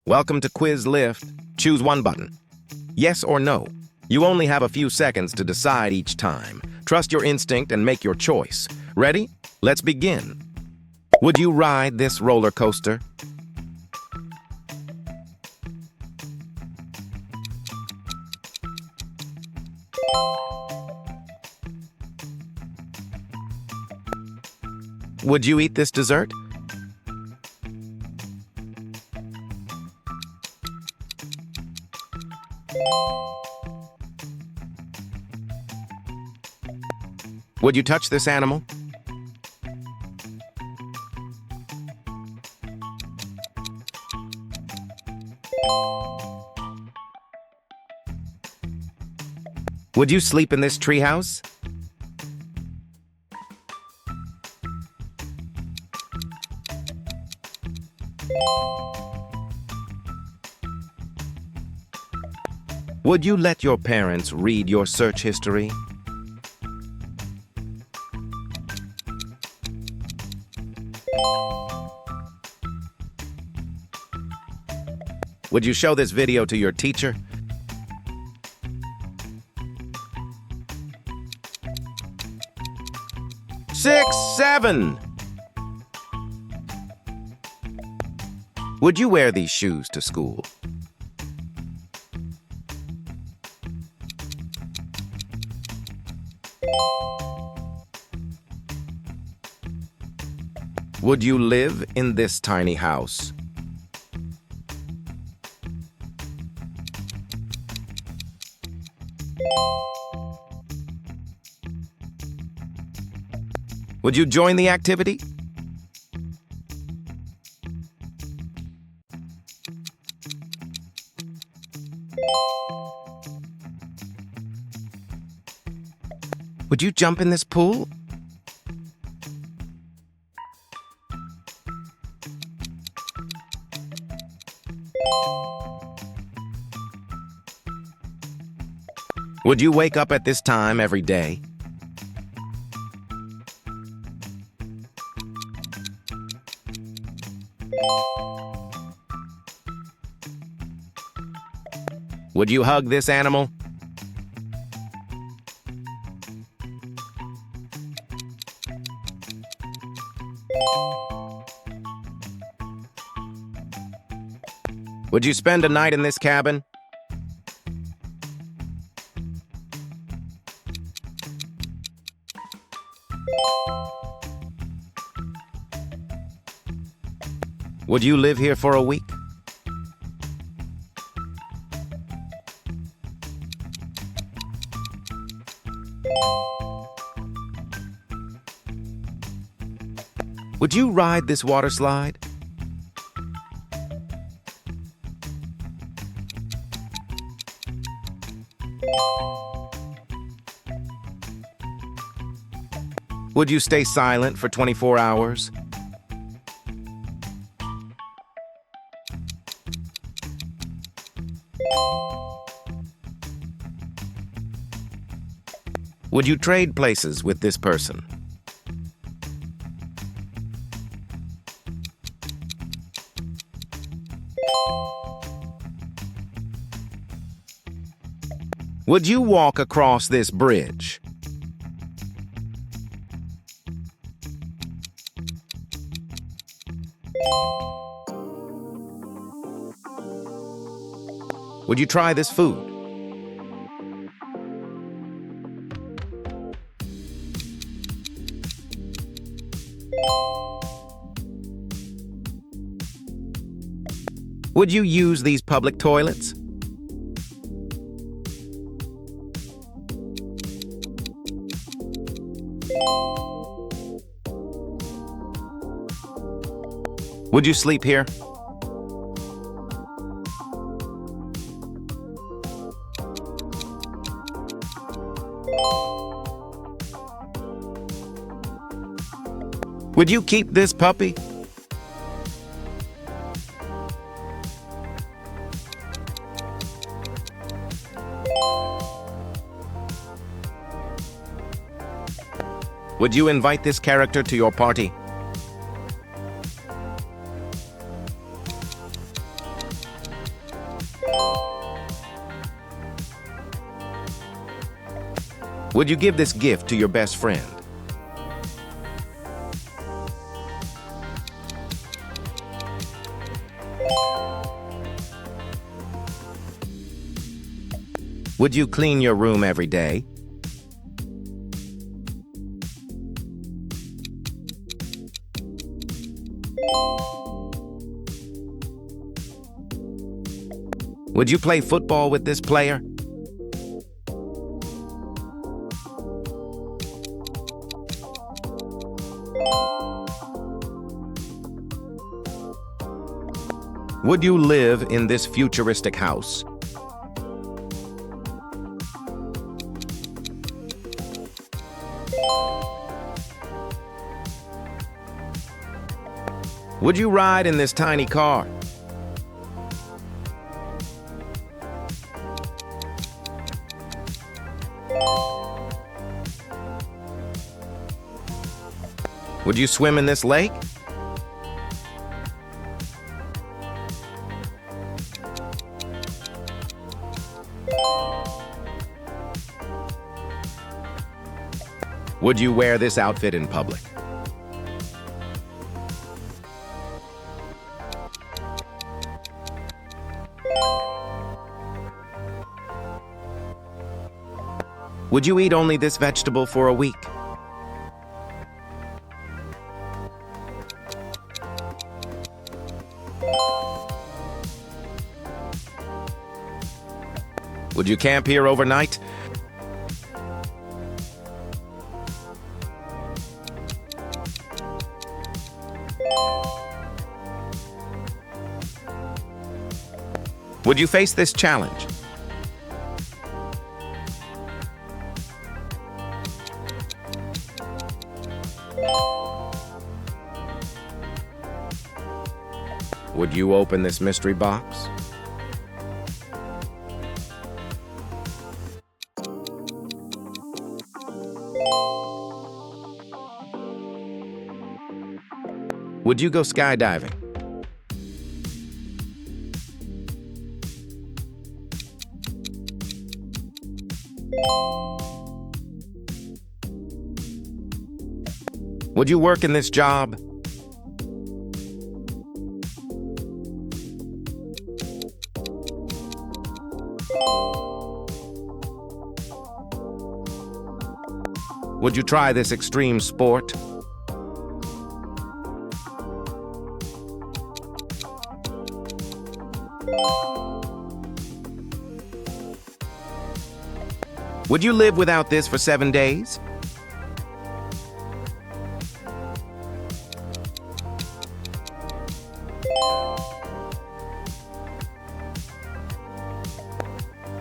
Welcome to Quiz Lift. Choose one button. Yes or no. You only have a few seconds to decide each time. Trust your instinct and make your choice. Ready? Let's begin. Would you ride this roller coaster? Would you eat this dessert? Would you touch this animal? Would you sleep in this treehouse? Would you let your parents read your search history? Would you show this video to your teacher? Six, seven. Would you wear these shoes to school? Would you live in this tiny house? Would you join the activity? Would you jump in this pool? Would you wake up at this time every day? Would you hug this animal? Would you spend a night in this cabin? Would you live here for a week? Would you ride this water slide? Would you stay silent for 24 hours? Would you trade places with this person? Would you walk across this bridge? Would you try this food? Would you use these public toilets? Would you sleep here? Would you keep this puppy? Would you invite this character to your party? Would you give this gift to your best friend? Would you clean your room every day? Would you play football with this player? Would you live in this futuristic house? Would you ride in this tiny car? Would you swim in this lake? Would you wear this outfit in public? Would you eat only this vegetable for a week? Would you camp here overnight? Would you face this challenge? Would you open this mystery box? Would you go skydiving? Would you work in this job? Would you try this extreme sport? Would you live without this for 7 days?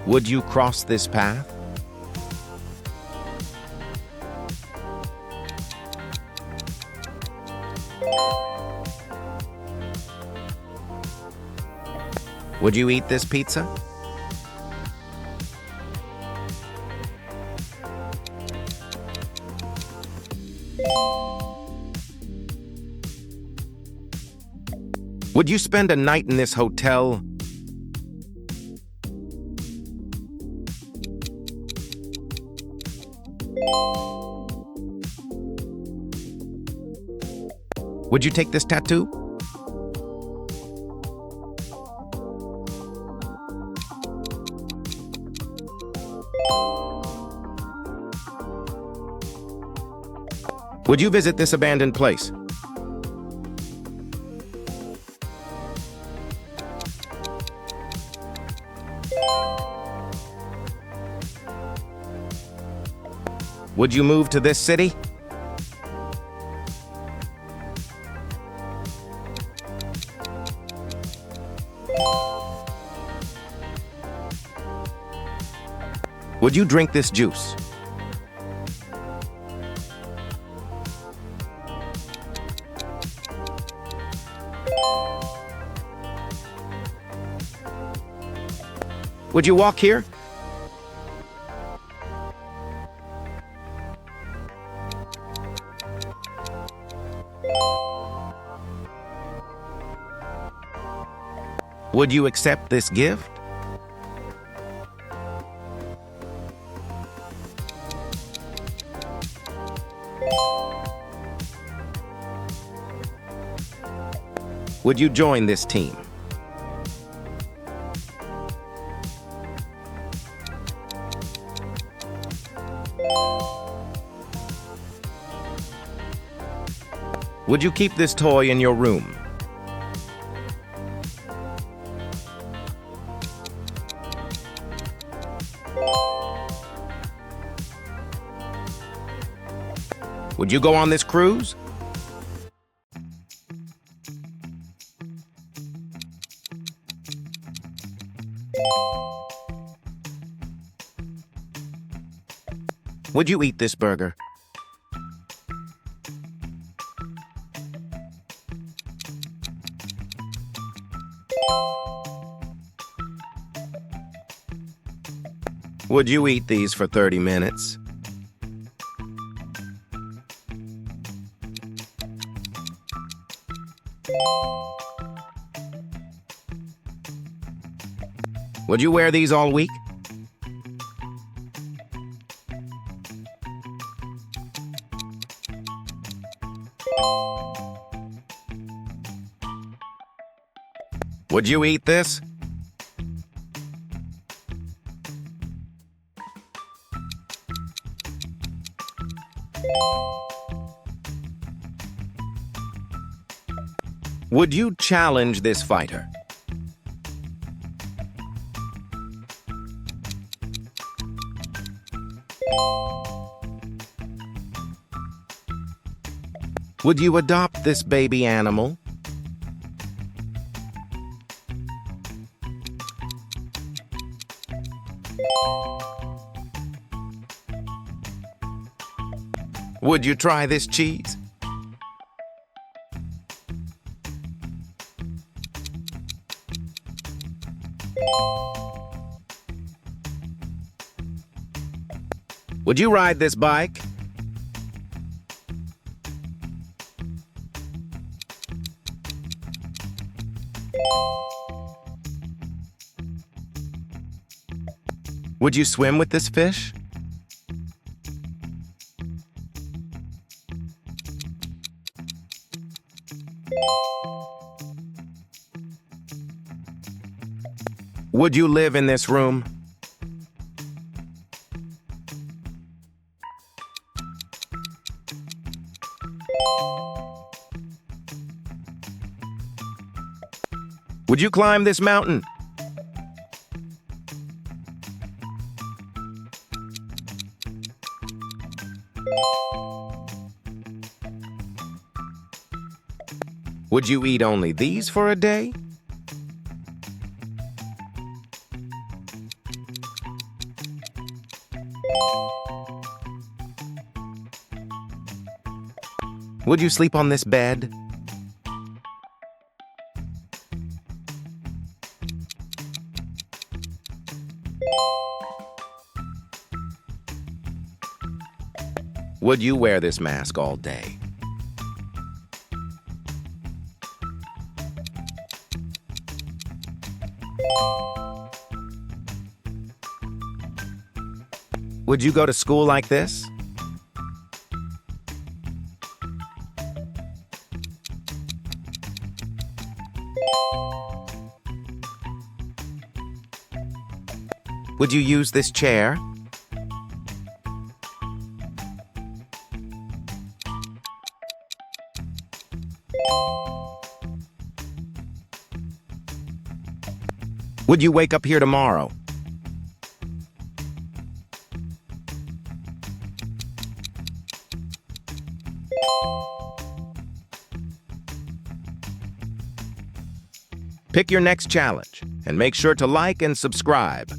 Would you cross this path? Would you eat this pizza? Would you spend a night in this hotel? Would you take this tattoo? Would you visit this abandoned place? Would you move to this city? Would you drink this juice? Would you walk here? Would you accept this gift? Would you join this team? Would you keep this toy in your room? Would you go on this cruise? Would you eat this burger? Would you eat these for 30 minutes? Would you wear these all week? Would you eat this? Would you challenge this fighter? Would you adopt this baby animal? Would you try this cheese? Would you ride this bike? Would you swim with this fish? Would you live in this room? Would you climb this mountain? Would you eat only these for a day? Would you sleep on this bed? Would you wear this mask all day? Would you go to school like this? Would you use this chair? Would you wake up here tomorrow? Pick your next challenge and make sure to like and subscribe.